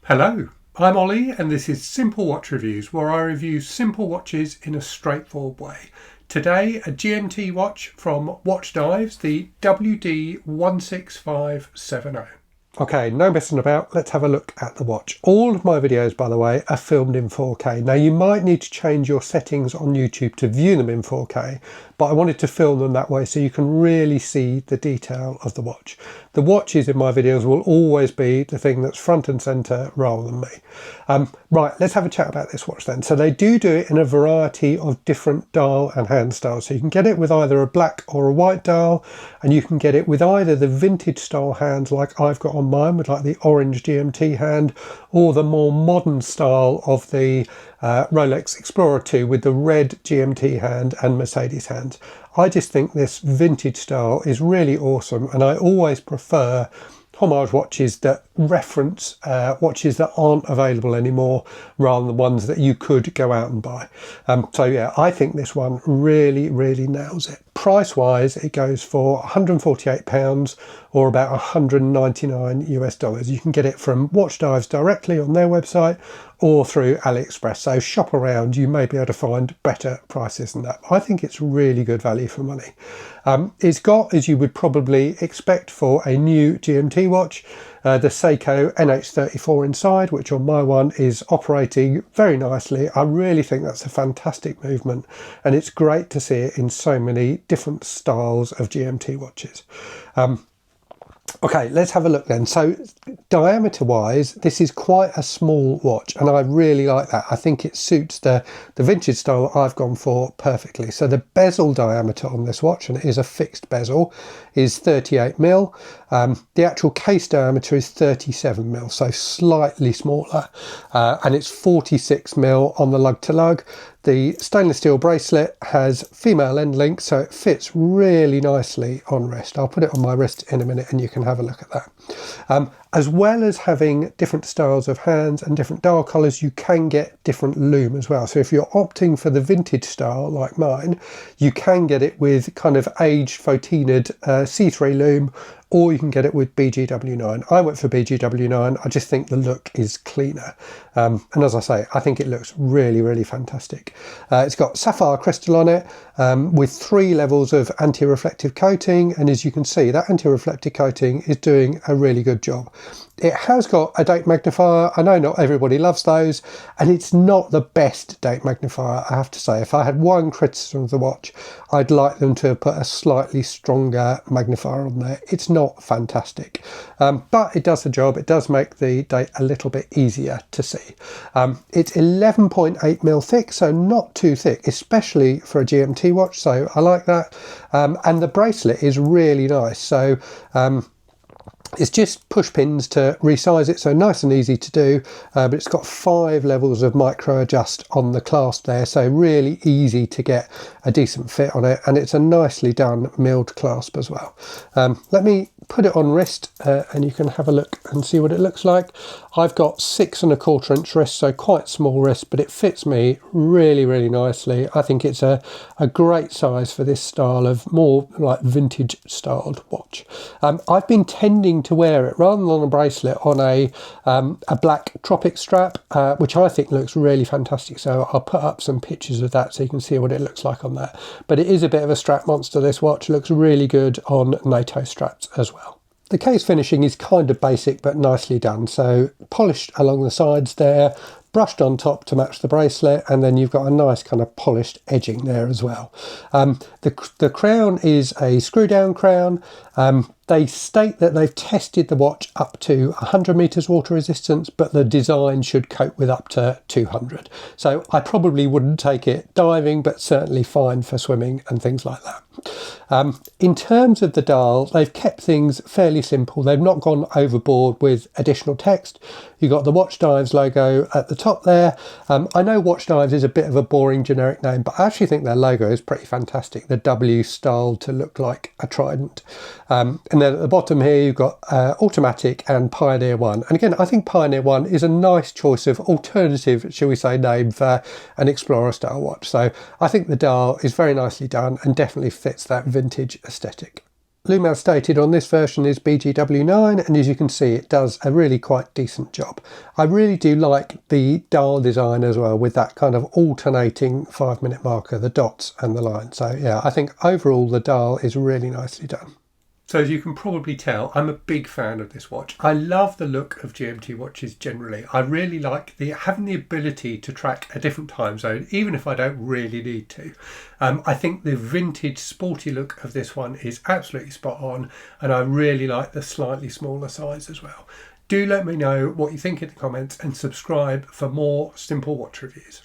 Hello, I'm Ollie and this is Simple Watch Reviews, where I review simple watches in a straightforward way. Today, a GMT watch from Watchdives, the WD16570. Okay, no messing about, let's have a look at the watch. All of my videos, by the way, are filmed in 4K. Now, you might need to change your settings on YouTube to view them in 4K, but I wanted to film them that way so you can really see the detail of the watch. The watches in my videos will always be the thing that's front and centre rather than me. Right, let's have a chat about this watch then. So they do it in a variety of different dial and hand styles. So you can get it with either a black or a white dial, and you can get it with either the vintage style hands like I've got on mine with like the orange GMT hand, or the more modern style of the Rolex Explorer 2 with the red GMT hand and Mercedes hands. I just think this vintage style is really awesome, and I always prefer homage watches that reference watches that aren't available anymore rather than ones that you could go out and buy. So yeah, I think this one really nails it. Price wise, it goes for £148 or about $199 US. You can get it from Watchdives directly on their website or through AliExpress. So shop around, you may be able to find better prices than that. I think it's really good value for money. It's got, as you would probably expect for a new GMT watch, the Seiko NH34 inside, which on my one is operating very nicely. I really think that's a fantastic movement, and it's great to see it in so many different styles of GMT watches. Okay, let's have a look then. So diameter wise, this is quite a small watch, and I really like that. I think it suits the vintage style I've gone for perfectly. So the bezel diameter on this watch, and it is a fixed bezel, is 38mm. The actual case diameter is 37mm, so slightly smaller, and it's 46mm on the lug to lug. The stainless steel bracelet has female end link, so it fits really nicely on wrist. I'll put it on my wrist in a minute and you can have a look at that. As well as having different styles of hands and different dial collars, you can get different lume as well. So if you're opting for the vintage style like mine, you can get it with kind of aged photinaed C3 lume, or you can get it with BGW9. I went for BGW9. I just think the look is cleaner. And as I say, I think it looks really fantastic. It's got sapphire crystal on it with 3 levels of anti-reflective coating. And as you can see, that anti-reflective coating is doing a really good job. It has got a date magnifier. I know not everybody loves those, and it's not the best date magnifier, I have to say. If I had one criticism of the watch, I'd like them to have put a slightly stronger magnifier on there. It's not fantastic, but it does the job. It does make the date a little bit easier to see. It's 11.8mm thick, so not too thick, especially for a GMT watch, so I like that. And the bracelet is really nice. So it's just push pins to resize it, so nice and easy to do, but it's got 5 levels of micro adjust on the clasp there, so really easy to get a decent fit on it, and it's a nicely done milled clasp as well. Let me put it on wrist and you can have a look and see what it looks like. I've got 6 1/4 inch wrist, so quite small wrist, but it fits me really nicely. I think it's a great size for this style of more like vintage styled watch. I've been tending to wear it rather than on a bracelet on a black tropic strap, which I think looks really fantastic. So I'll put up some pictures of that so you can see what it looks like on that. But it is a bit of a strap monster, this watch. It looks really good on NATO straps as well. The case finishing is kind of basic but nicely done. So polished along the sides there, brushed on top to match the bracelet, and then you've got a nice kind of polished edging there as well. The crown is a screw down crown. They state that they've tested the watch up to 100 meters water resistance, but the design should cope with up to 200. So I probably wouldn't take it diving, but certainly fine for swimming and things like that. In terms of the dial, they've kept things fairly simple. They've not gone overboard with additional text. You've got the Watchdives logo at the top there. I know Watchdives is a bit of a boring generic name, but I actually think their logo is pretty fantastic. The W styled to look like a trident. And then at the bottom here, you've got Automatic and Pioneer 1. And again, I think Pioneer 1 is a nice choice of alternative, shall we say, name for an Explorer style watch. So I think the dial is very nicely done and definitely fits that vintage aesthetic. Luminous stated on this version is BGW9, and as you can see it does a really quite decent job. I really do like the dial design as well, with that kind of alternating 5-minute marker, the dots and the line. So yeah, I think overall the dial is really nicely done. So as you can probably tell, I'm a big fan of this watch. I love the look of GMT watches generally. I really like having the ability to track a different time zone, even if I don't really need to. I think the vintage sporty look of this one is absolutely spot on, and I really like the slightly smaller size as well. Do let me know what you think in the comments and subscribe for more simple watch reviews.